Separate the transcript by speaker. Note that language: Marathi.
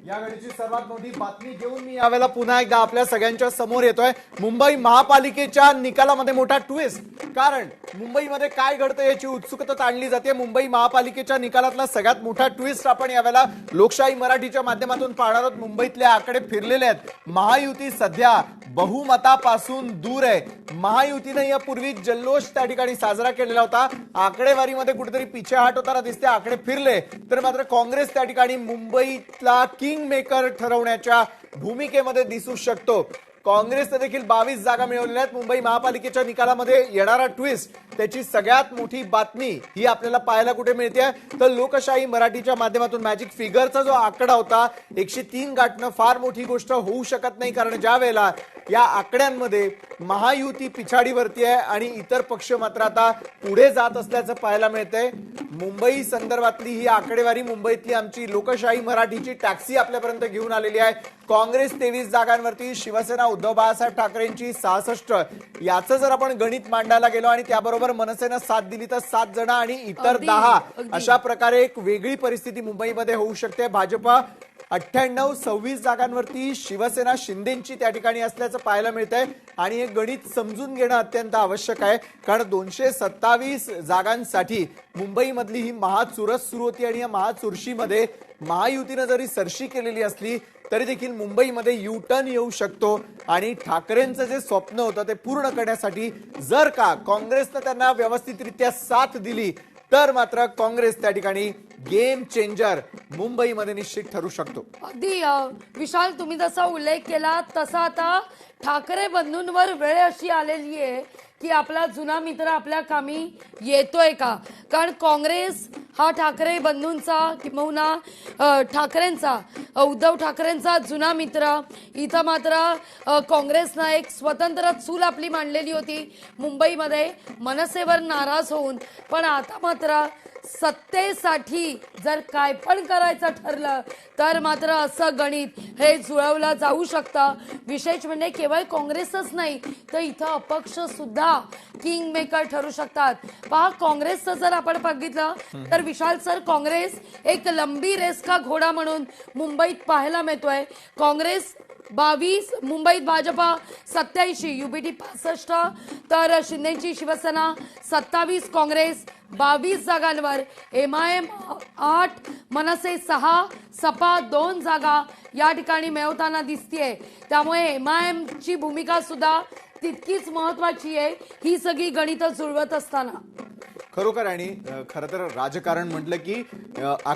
Speaker 1: या घडीची सर्वात मोठी बातमी घेऊन मी यावेळेला पुन्हा एकदा आपल्या सगळ्यांच्या समोर येतोय। मुंबई महापालिकेच्या निकालामध्ये मोठा ट्विस्ट, कारण मुंबईमध्ये काय घडतं याची उत्सुकता ताणली जाते। मुंबई महापालिकेच्या निकालातला सगळ्यात मोठा ट्विस्ट आपण यावेळेला लोकशाही मराठीच्या माध्यमातून पाहणार आहोत। मुंबईतले आकडे फिरलेले आहेत। महायुती सध्या बहुमतापासून दूर आहे। महायुतीने यापूर्वी जल्लोष त्या ठिकाणी साजरा केलेला होता। आकडेवारीमध्ये कुठेतरी पिछेहाट होताना दिसते। आकडे फिरले तर मात्र काँग्रेस त्या ठिकाणी मुंबईतला किंग मेकर ठरवण्याच्या भूमिकेमध्ये दिसू शकतो। काँग्रेसने देखील 22 जागा मिळवलेल्या आहेत। मुंबई महापालिकेच्या निकालामध्ये येणारा ट्विस्ट, त्याची सगळ्यात मोठी बातमी ही आपल्याला पाहायला कुठे मिळते तर लोकशाही मराठीच्या माध्यमातून मॅजिक फिगरचा जो आकडा होता 103 गाठणं फार मोठी गोष्ट होऊ शकत नाही, कारण ज्या वेळेला या आकड्यांमध्ये महायुती पिछाडीवरती आहे आणि इतर पक्ष मात्र आता पुढे जात असल्याचं पाहायला मिळतंय। मुंबई संदर्भातली ही आकडेवारी मुंबईतली आमची लोकशाही मराठीची टॅक्सी आपल्यापर्यंत घेऊन आलेली आहे। काँग्रेस 23 जागांवरती, शिवसेना उद्धव बाळासाहेब ठाकरेंची 66, याचं जर आपण गणित मांडायला गेलो आणि त्याबरोबर मनसेनं साथ दिली तर 7 जण आणि इतर 10, अशा प्रकारे एक वेगळी परिस्थिती मुंबईमध्ये होऊ शकते। भाजपा 98, 26 जागांवरती, शिवसेना शिंदेची त्या ठिकाणी असल्याचं पाहायला मिळतंय आणि हे गणित समजून घेणं अत्यंत आवश्यक आहे, कारण 227 जागांसाठी मुंबईमधली ही महाचुरस सुरू होती आणि या महाचुरशीमध्ये महायुतीनं जरी सरशी केलेली असली तरी देखील मुंबईमध्ये यू टर्न येऊ शकतो आणि ठाकरेंचं जे स्वप्न होतं ते पूर्ण करण्यासाठी जर का काँग्रेसनं त्यांना व्यवस्थितरित्या साथ दिली तर मात्र काँग्रेस त्या ठिकाणी गेम चेंजर मुंबईमध्ये निश्चित ठरू शकतो।
Speaker 2: अगदी विशाल, तुम्ही जसा उल्लेख केला तसा आता ठाकरे बंधूंवर वेळ अशी आलेली आहे की आपला जुना मित्र आपल्या कामी येतोय का? कारण काँग्रेस हा ठाकरे बंधूंचा किंवा ठाकरेंचा, उद्धव ठाकरेंचा जुना मित्र, इथं मात्र काँग्रेसनं एक स्वतंत्र चूल आपली मांडलेली होती मुंबईमध्ये मनसेवर नाराज होऊन, पण आता मात्र सत्तेसाठी जर काय पण करायचं ठरलं तर मात्र असं गणित हे जुळवलं जाऊ शकतं। विशेष म्हणजे केवळ काँग्रेसच नाही तर इथं अपक्ष सुद्धा किंग मेकर ठरू शकतात। पहा, काँग्रेसचं जर आपण बघितलं तर विशाल सर, काँग्रेस एक लंबी रेस का घोडा म्हणून मुंबईत पाहायला मिळतोय। काँग्रेस 22, मुंबईत भाजपा 87, युबीटी 65, तर शिंदेची शिवसेना 27, काँग्रेस 22 जागांवर, एमआयएम 8, मनसे 6, सपा 2 जागा या ठिकाणी मिळवताना दिसतेय। त्यामुळे एमआयएम ची भूमिका सुद्धा तितकीच महत्वाची आहे ही सगळी गणितं जुळवत असताना।
Speaker 1: खरोखर आणि खरं तर राजकारण म्हटलं की